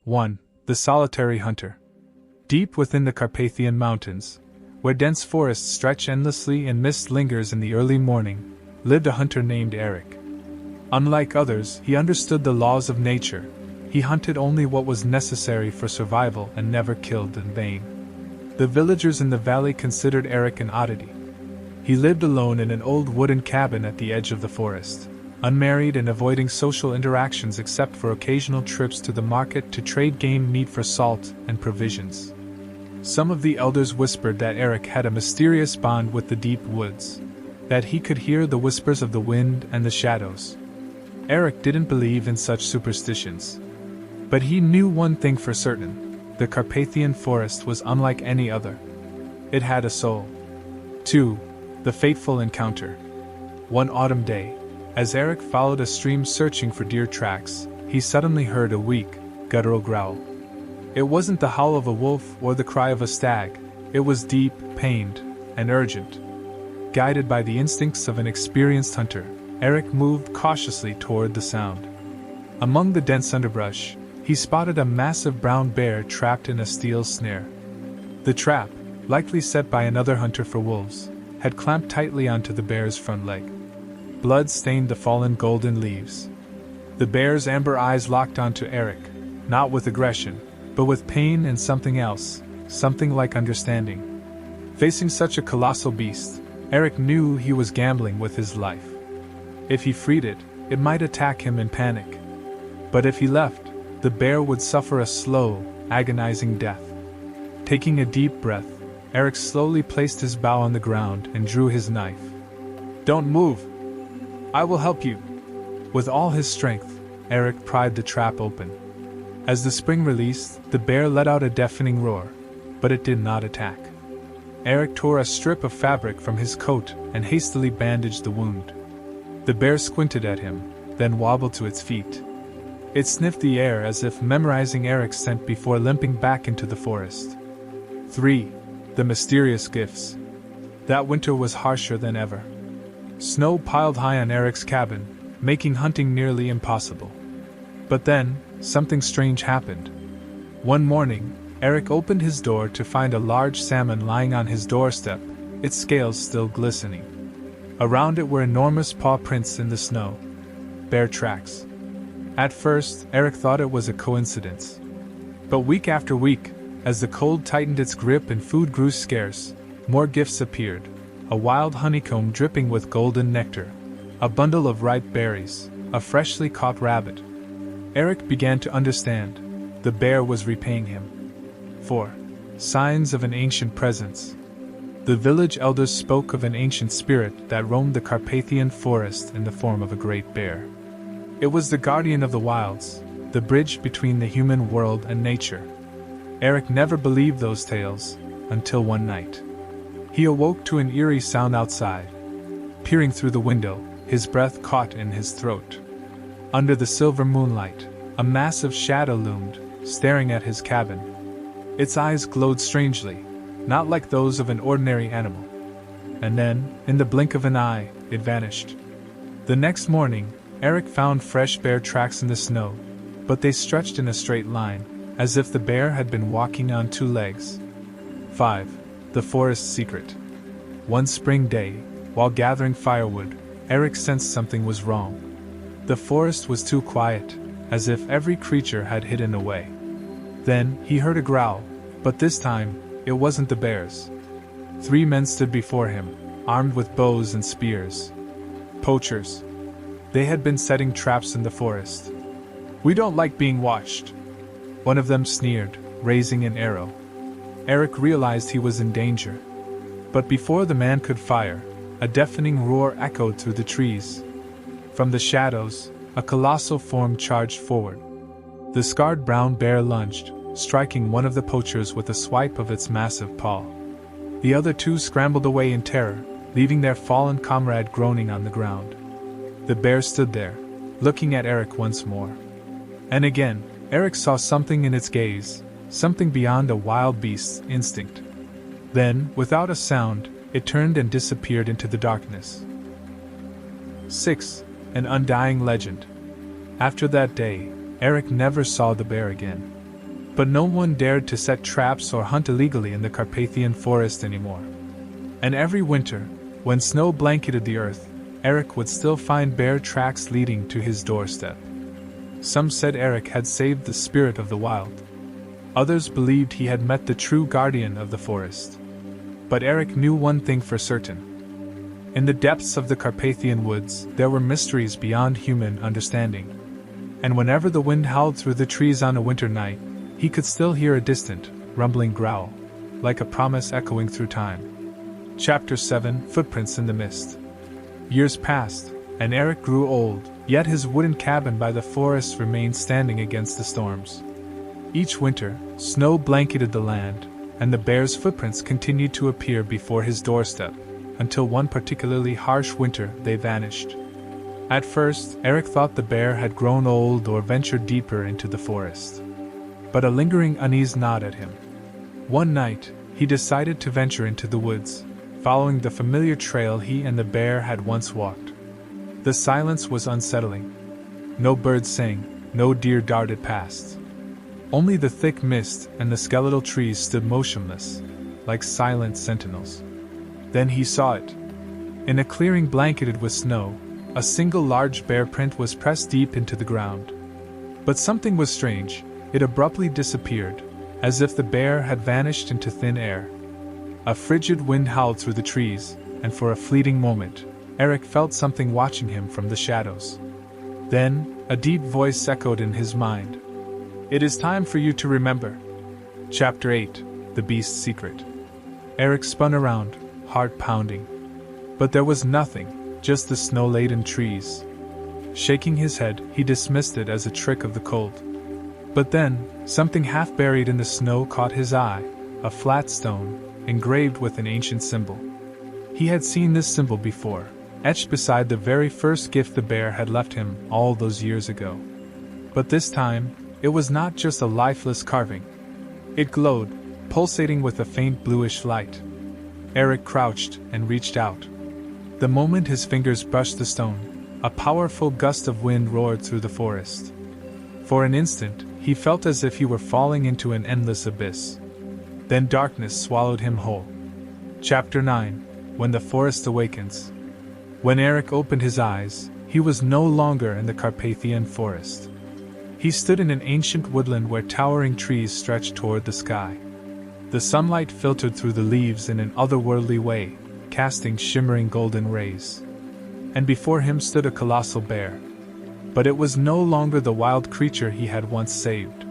1. The Solitary Hunter. Deep within the Carpathian Mountains, where dense forests stretch endlessly and mist lingers in the early morning, lived a hunter named Eric. Unlike others, he understood the laws of nature. He hunted only what was necessary for survival and never killed in vain. The villagers in the valley considered Eric an oddity. He lived alone in an old wooden cabin at the edge of the forest, unmarried and avoiding social interactions except for occasional trips to the market to trade game meat for salt and provisions. Some of the elders whispered that Eric had a mysterious bond with the deep woods, that he could hear the whispers of the wind and the shadows. Eric didn't believe in such superstitions. But he knew one thing for certain: the Carpathian forest was unlike any other. It had a soul. 2. The Fateful Encounter. One autumn day, as Eric followed a stream searching for deer tracks, he suddenly heard a weak, guttural growl. It wasn't the howl of a wolf or the cry of a stag. It was deep, pained, and urgent. Guided by the instincts of an experienced hunter, Eric moved cautiously toward the sound. Among the dense underbrush, he spotted a massive brown bear trapped in a steel snare. The trap, likely set by another hunter for wolves, had clamped tightly onto the bear's front leg. Blood stained the fallen golden leaves. The bear's amber eyes locked onto Eric, not with aggression, but with pain and something else, something like understanding. Facing such a colossal beast, Eric knew he was gambling with his life. If he freed it, it might attack him in panic. But if he left, the bear would suffer a slow, agonizing death. Taking a deep breath, Eric slowly placed his bow on the ground and drew his knife. "Don't move! I will help you!" With all his strength, Eric pried the trap open. As the spring released, the bear let out a deafening roar, but it did not attack. Eric tore a strip of fabric from his coat and hastily bandaged the wound. The bear squinted at him, then wobbled to its feet. It sniffed the air as if memorizing Eric's scent before limping back into the forest. 3. The Mysterious Gifts. That winter was harsher than ever. Snow piled high on Eric's cabin, making hunting nearly impossible. But then, something strange happened. One morning, Eric opened his door to find a large salmon lying on his doorstep, its scales still glistening. Around it were enormous paw prints in the snow. Bear tracks. At first, Eric thought it was a coincidence. But week after week, as the cold tightened its grip and food grew scarce, more gifts appeared: a wild honeycomb dripping with golden nectar, a bundle of ripe berries, a freshly caught rabbit. Eric began to understand. The bear was repaying him. 4. Signs of an ancient presence. The village elders spoke of an ancient spirit that roamed the Carpathian forest in the form of a great bear. It was the guardian of the wilds, the bridge between the human world and nature. Eric never believed those tales, until one night. He awoke to an eerie sound outside. Peering through the window, his breath caught in his throat. Under the silver moonlight, a massive shadow loomed, staring at his cabin. Its eyes glowed strangely, not like those of an ordinary animal. And then, in the blink of an eye, it vanished. The next morning, Eric found fresh bear tracks in the snow, but they stretched in a straight line, as if the bear had been walking on two legs. 5. The Forest Secret. One spring day, while gathering firewood, Eric sensed something was wrong. The forest was too quiet, as if every creature had hidden away. Then, he heard a growl, but this time, it wasn't the bears. 3 men stood before him, armed with bows and spears. Poachers. They had been setting traps in the forest. "We don't like being watched," one of them sneered, raising an arrow. Eric realized he was in danger. But before the man could fire, a deafening roar echoed through the trees. From the shadows, a colossal form charged forward. The scarred brown bear lunged, striking one of the poachers with a swipe of its massive paw. The other 2 scrambled away in terror, leaving their fallen comrade groaning on the ground. The bear stood there, looking at Eric once more. And again, Eric saw something in its gaze, something beyond a wild beast's instinct. Then, without a sound, it turned and disappeared into the darkness. 6. An Undying Legend. After that day, Eric never saw the bear again. But no one dared to set traps or hunt illegally in the Carpathian forest anymore. And every winter, when snow blanketed the earth, Eric would still find bear tracks leading to his doorstep. Some said Eric had saved the spirit of the wild. Others believed he had met the true guardian of the forest. But Eric knew one thing for certain. In the depths of the Carpathian woods, there were mysteries beyond human understanding. And whenever the wind howled through the trees on a winter night, he could still hear a distant, rumbling growl, like a promise echoing through time. Chapter 7: Footprints in the Mist. Years passed, and Eric grew old, yet his wooden cabin by the forest remained standing against the storms. Each winter, snow blanketed the land, and the bear's footprints continued to appear before his doorstep, until one particularly harsh winter they vanished. At first, Eric thought the bear had grown old or ventured deeper into the forest. But a lingering unease gnawed at him. One night, he decided to venture into the woods, following the familiar trail he and the bear had once walked. The silence was unsettling. No birds sang, no deer darted past. Only the thick mist and the skeletal trees stood motionless, like silent sentinels. Then he saw it. In a clearing blanketed with snow, a single large bear print was pressed deep into the ground. But something was strange. It abruptly disappeared, as if the bear had vanished into thin air. A frigid wind howled through the trees, and for a fleeting moment, Eric felt something watching him from the shadows. Then, a deep voice echoed in his mind. "It is time for you to remember." Chapter 8: The Beast's Secret. Eric spun around, heart pounding. But there was nothing, just the snow-laden trees. Shaking his head, he dismissed it as a trick of the cold. But then, something half buried in the snow caught his eye, a flat stone, engraved with an ancient symbol. He had seen this symbol before, etched beside the very first gift the bear had left him all those years ago. But this time, it was not just a lifeless carving. It glowed, pulsating with a faint bluish light. Eric crouched and reached out. The moment his fingers brushed the stone, a powerful gust of wind roared through the forest. For an instant, he felt as if he were falling into an endless abyss. Then darkness swallowed him whole. Chapter 9: When the Forest Awakens. When Eric opened his eyes, he was no longer in the Carpathian forest. He stood in an ancient woodland where towering trees stretched toward the sky. The sunlight filtered through the leaves in an otherworldly way, casting shimmering golden rays. And before him stood a colossal bear. But it was no longer the wild creature he had once saved.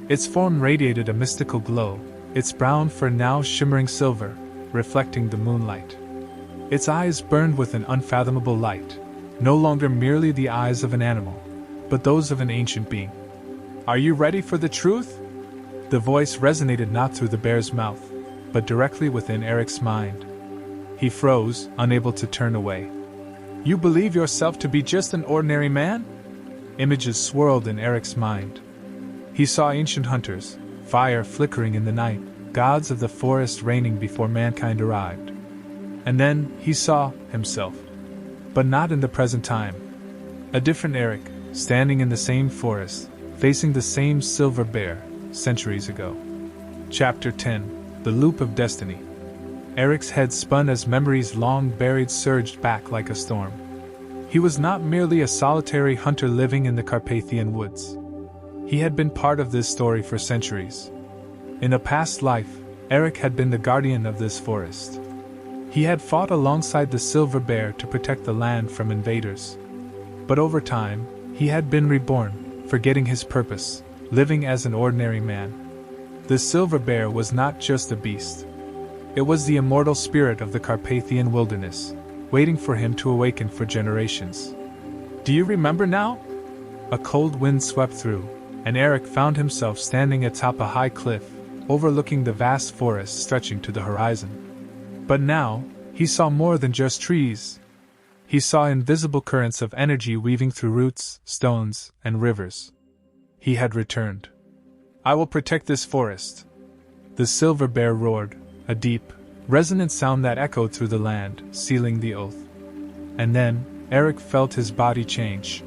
Its form radiated a mystical glow, its brown fur now shimmering silver, reflecting the moonlight. Its eyes burned with an unfathomable light, no longer merely the eyes of an animal, but those of an ancient being. "Are you ready for the truth?" The voice resonated not through the bear's mouth, but directly within Eric's mind. He froze, unable to turn away. "You believe yourself to be just an ordinary man?" Images swirled in Eric's mind. He saw ancient hunters, fire flickering in the night, gods of the forest reigning before mankind arrived. And then he saw himself. But not in the present time. A different Eric, standing in the same forest, facing the same silver bear, centuries ago. Chapter 10: The Loop of Destiny. Eric's head spun as memories long buried surged back like a storm. He was not merely a solitary hunter living in the Carpathian woods. He had been part of this story for centuries. In a past life, Eric had been the guardian of this forest. He had fought alongside the silver bear to protect the land from invaders. But over time, he had been reborn, forgetting his purpose, living as an ordinary man. The silver bear was not just a beast. It was the immortal spirit of the Carpathian wilderness, waiting for him to awaken for generations. "Do you remember now?" A cold wind swept through, and Eric found himself standing atop a high cliff, overlooking the vast forest stretching to the horizon. But now, he saw more than just trees. He saw invisible currents of energy weaving through roots, stones, and rivers. He had returned. "I will protect this forest." The silver bear roared, a deep, resonant sound that echoed through the land, sealing the oath. And then, Eric felt his body change.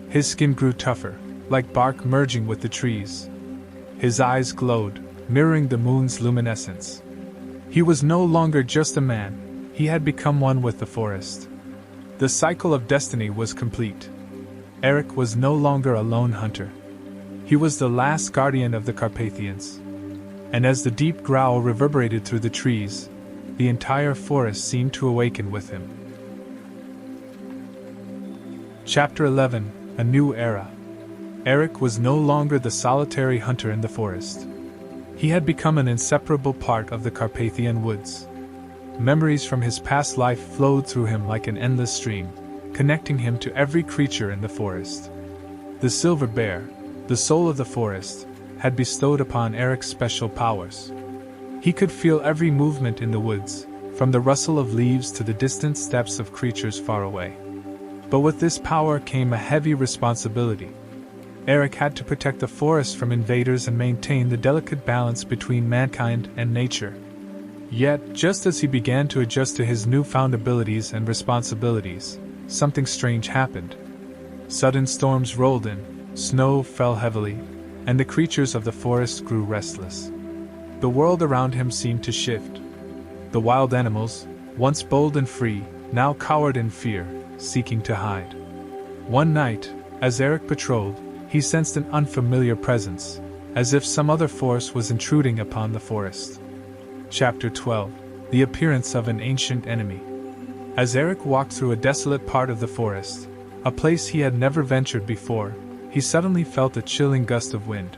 His skin grew tougher, like bark merging with the trees. His eyes glowed, mirroring the moon's luminescence. He was no longer just a man, he had become one with the forest. The cycle of destiny was complete. Eric was no longer a lone hunter. He was the last guardian of the Carpathians. And as the deep growl reverberated through the trees, the entire forest seemed to awaken with him. Chapter 11: A New Era. Eric was no longer the solitary hunter in the forest. He had become an inseparable part of the Carpathian woods. Memories from his past life flowed through him like an endless stream, connecting him to every creature in the forest. The silver bear, the soul of the forest, had bestowed upon Eric special powers. He could feel every movement in the woods, from the rustle of leaves to the distant steps of creatures far away. But with this power came a heavy responsibility. Eric had to protect the forest from invaders and maintain the delicate balance between mankind and nature. Yet, just as he began to adjust to his newfound abilities and responsibilities, something strange happened. Sudden storms rolled in, snow fell heavily, and the creatures of the forest grew restless. The world around him seemed to shift. The wild animals, once bold and free, now cowered in fear, seeking to hide. One night, as Eric patrolled, he sensed an unfamiliar presence, as if some other force was intruding upon the forest. Chapter 12: The Appearance of an Ancient Enemy. As Eric walked through a desolate part of the forest, a place he had never ventured before, he suddenly felt a chilling gust of wind.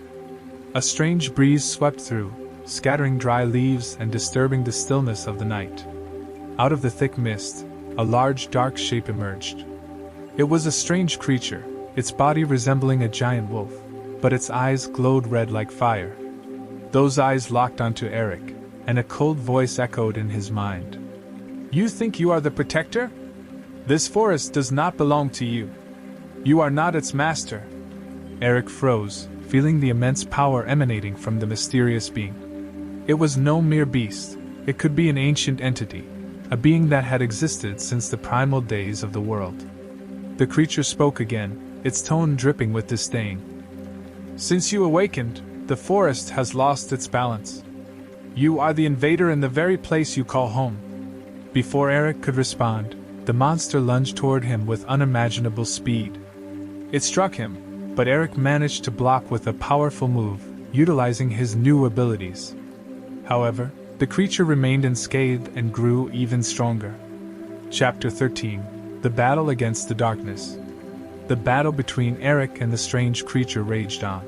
A strange breeze swept through, scattering dry leaves and disturbing the stillness of the night. Out of the thick mist, a large dark shape emerged. It was a strange creature, its body resembling a giant wolf, but its eyes glowed red like fire. Those eyes locked onto Eric, and a cold voice echoed in his mind. "You think you are the protector? This forest does not belong to you. You are not its master." Eric froze, feeling the immense power emanating from the mysterious being. It was no mere beast, it could be an ancient entity, a being that had existed since the primal days of the world. The creature spoke again, its tone dripping with disdain. "Since you awakened, the forest has lost its balance. You are the invader in the very place you call home." Before Eric could respond, the monster lunged toward him with unimaginable speed. It struck him, but Eric managed to block with a powerful move, utilizing his new abilities. However, the creature remained unscathed and grew even stronger. Chapter 13: The Battle Against the Darkness. The battle between Eric and the strange creature raged on.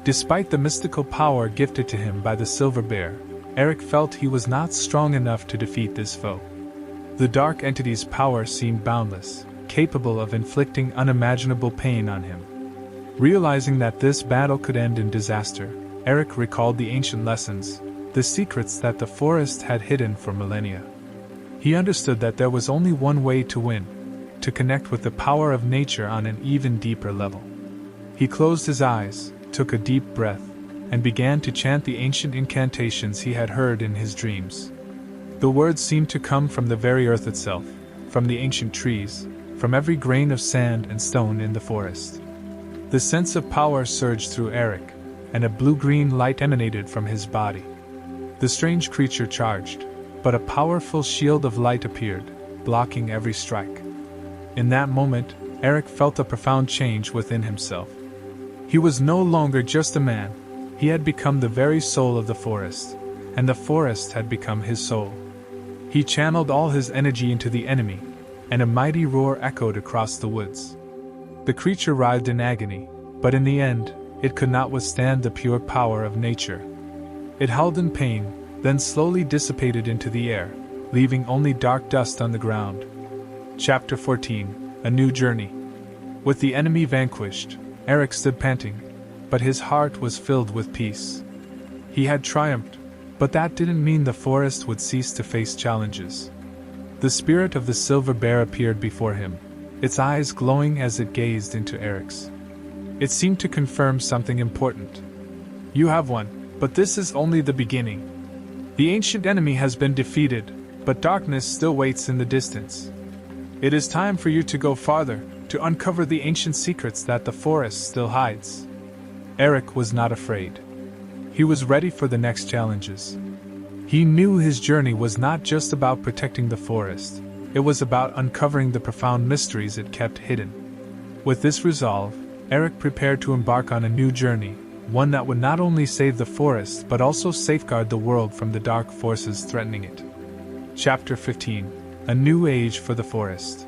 Despite the mystical power gifted to him by the silver bear, Eric felt he was not strong enough to defeat this foe. The dark entity's power seemed boundless, capable of inflicting unimaginable pain on him. Realizing that this battle could end in disaster, Eric recalled the ancient lessons, the secrets that the forest had hidden for millennia. He understood that there was only one way to win: to connect with the power of nature on an even deeper level. He closed his eyes, took a deep breath, and began to chant the ancient incantations he had heard in his dreams. The words seemed to come from the very earth itself, from the ancient trees, from every grain of sand and stone in the forest. The sense of power surged through Eric, and a blue-green light emanated from his body. The strange creature charged, but a powerful shield of light appeared, blocking every strike. In that moment, Eric felt a profound change within himself. He was no longer just a man, he had become the very soul of the forest, and the forest had become his soul. He channeled all his energy into the enemy, and a mighty roar echoed across the woods. The creature writhed in agony, but in the end, it could not withstand the pure power of nature. It howled in pain, then slowly dissipated into the air, leaving only dark dust on the ground. Chapter 14: A New Journey. With the enemy vanquished, Eric stood panting, but his heart was filled with peace. He had triumphed, but that didn't mean the forest would cease to face challenges. The spirit of the silver bear appeared before him, its eyes glowing as it gazed into Eric's. It seemed to confirm something important. "You have won, but this is only the beginning. The ancient enemy has been defeated, but darkness still waits in the distance. It is time for you to go farther, to uncover the ancient secrets that the forest still hides." Eric was not afraid. He was ready for the next challenges. He knew his journey was not just about protecting the forest, it was about uncovering the profound mysteries it kept hidden. With this resolve, Eric prepared to embark on a new journey, one that would not only save the forest but also safeguard the world from the dark forces threatening it. Chapter 15: A New Age for the Forest.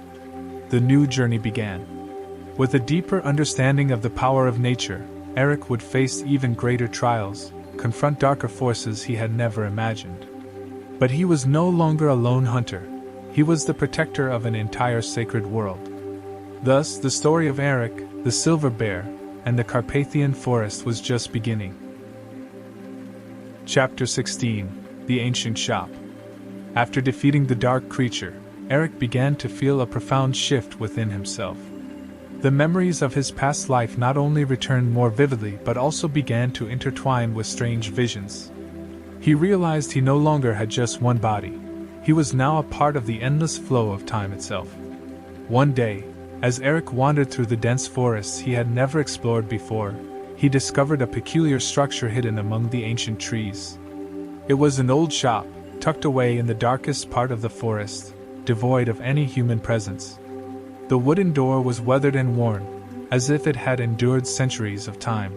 The new journey began. With a deeper understanding of the power of nature, Eric would face even greater trials, confront darker forces he had never imagined. But he was no longer a lone hunter. He was the protector of an entire sacred world. Thus, the story of Eric, the Silver Bear, and the Carpathian Forest was just beginning. Chapter 16: The Ancient Shop. After defeating the dark creature, Eric began to feel a profound shift within himself. The memories of his past life not only returned more vividly but also began to intertwine with strange visions. He realized he no longer had just one body. He was now a part of the endless flow of time itself. One day, as Eric wandered through the dense forests he had never explored before, he discovered a peculiar structure hidden among the ancient trees. It was an old shop, tucked away in the darkest part of the forest, devoid of any human presence. The wooden door was weathered and worn, as if it had endured centuries of time.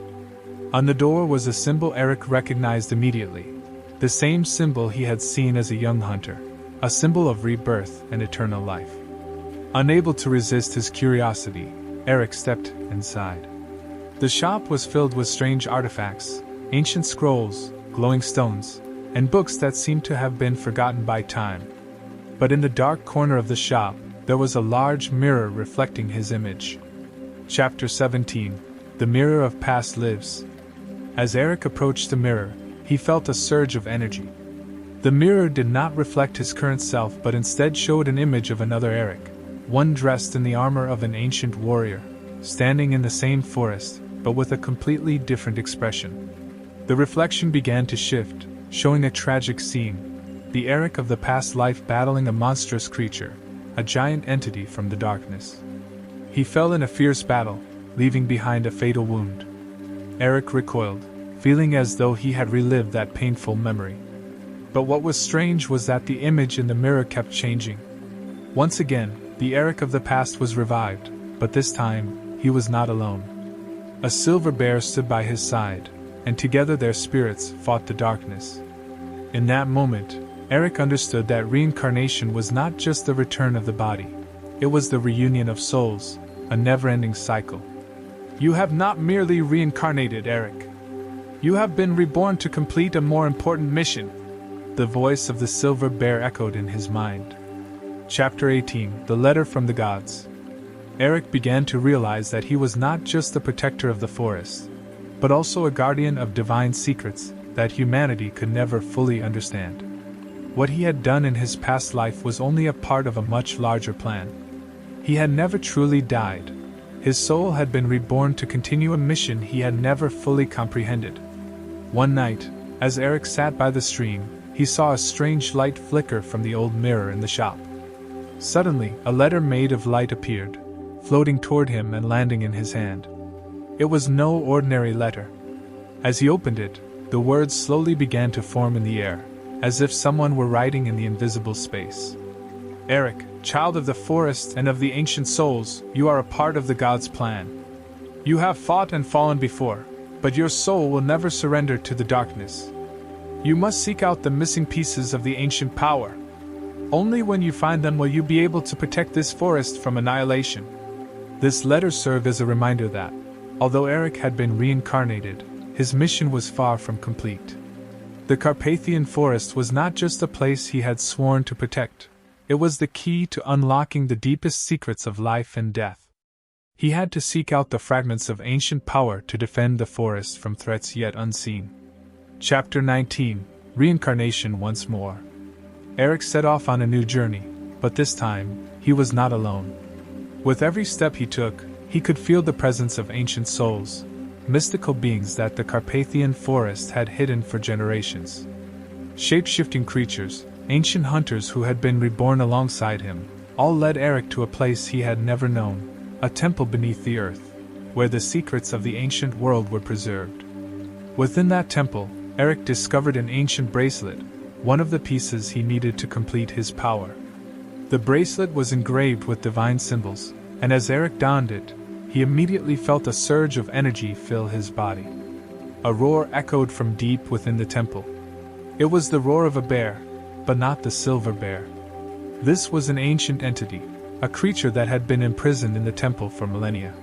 On the door was a symbol Eric recognized immediately, the same symbol he had seen as a young hunter, a symbol of rebirth and eternal life. Unable to resist his curiosity, Eric stepped inside. The shop was filled with strange artifacts, ancient scrolls, glowing stones, and books that seemed to have been forgotten by time. But in the dark corner of the shop, there was a large mirror reflecting his image. Chapter 17: The Mirror of Past Lives. As Eric approached the mirror, he felt a surge of energy. The mirror did not reflect his current self but instead showed an image of another Eric, one dressed in the armor of an ancient warrior, standing in the same forest, but with a completely different expression. The reflection began to shift, showing a tragic scene, the Eric of the past life battling a monstrous creature, a giant entity from the darkness. He fell in a fierce battle, leaving behind a fatal wound. Eric recoiled, feeling as though he had relived that painful memory. But what was strange was that the image in the mirror kept changing. Once again, the Eric of the past was revived, but this time, he was not alone. A silver bear stood by his side, and together their spirits fought the darkness. In that moment, Eric understood that reincarnation was not just the return of the body, it was the reunion of souls, a never-ending cycle. You have not merely reincarnated, Eric. You have been reborn to complete a more important mission. The voice of the silver bear echoed in his mind. Chapter 18: The Letter from the Gods. Eric began to realize that he was not just the protector of the forest, but also a guardian of divine secrets that humanity could never fully understand. What he had done in his past life was only a part of a much larger plan. He had never truly died. His soul had been reborn to continue a mission he had never fully comprehended. One night, as Eric sat by the stream, he saw a strange light flicker from the old mirror in the shop. Suddenly, a letter made of light appeared, floating toward him and landing in his hand. It was no ordinary letter. As he opened it, the words slowly began to form in the air, as if someone were writing in the invisible space. Eric, child of the forest and of the ancient souls, you are a part of the gods' plan. You have fought and fallen before, but your soul will never surrender to the darkness. You must seek out the missing pieces of the ancient power. Only when you find them will you be able to protect this forest from annihilation. This letter served as a reminder that, although Eric had been reincarnated, his mission was far from complete. The Carpathian Forest was not just a place he had sworn to protect, it was the key to unlocking the deepest secrets of life and death. He had to seek out the fragments of ancient power to defend the forest from threats yet unseen. Chapter 19: Reincarnation Once More. Eric set off on a new journey, but this time, he was not alone. With every step he took, he could feel the presence of ancient souls, mystical beings that the Carpathian Forest had hidden for generations. Shape-shifting creatures, ancient hunters who had been reborn alongside him, all led Eric to a place he had never known, a temple beneath the earth, where the secrets of the ancient world were preserved. Within that temple, Eric discovered an ancient bracelet, one of the pieces he needed to complete his power. The bracelet was engraved with divine symbols, and as Eric donned it, he immediately felt a surge of energy fill his body. A roar echoed from deep within the temple. It was the roar of a bear, but not the silver bear. This was an ancient entity, a creature that had been imprisoned in the temple for millennia.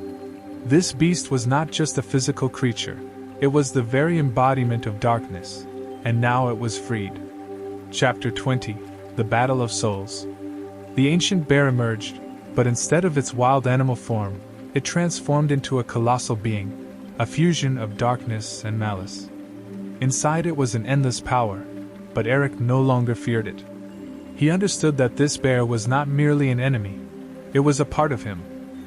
This beast was not just a physical creature, it was the very embodiment of darkness, and now it was freed. Chapter 20: The Battle of Souls. The ancient bear emerged, but instead of its wild animal form, it transformed into a colossal being, a fusion of darkness and malice. Inside it was an endless power, but Eric no longer feared it. He understood that this bear was not merely an enemy, it was a part of him,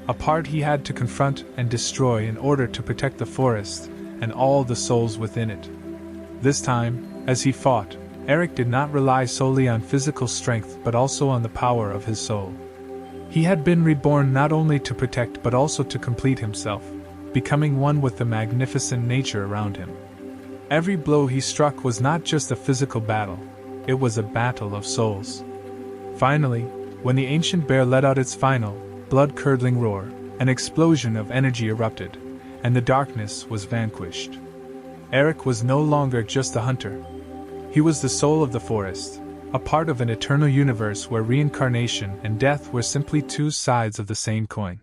a part he had to confront and destroy in order to protect the forest and all the souls within it. This time, as he fought, Eric did not rely solely on physical strength but also on the power of his soul. He had been reborn not only to protect but also to complete himself, becoming one with the magnificent nature around him. Every blow he struck was not just a physical battle, it was a battle of souls. Finally, when the ancient bear let out its final, blood-curdling roar, an explosion of energy erupted, and the darkness was vanquished. Eric was no longer just a hunter. He was the soul of the forest, a part of an eternal universe where reincarnation and death were simply two sides of the same coin.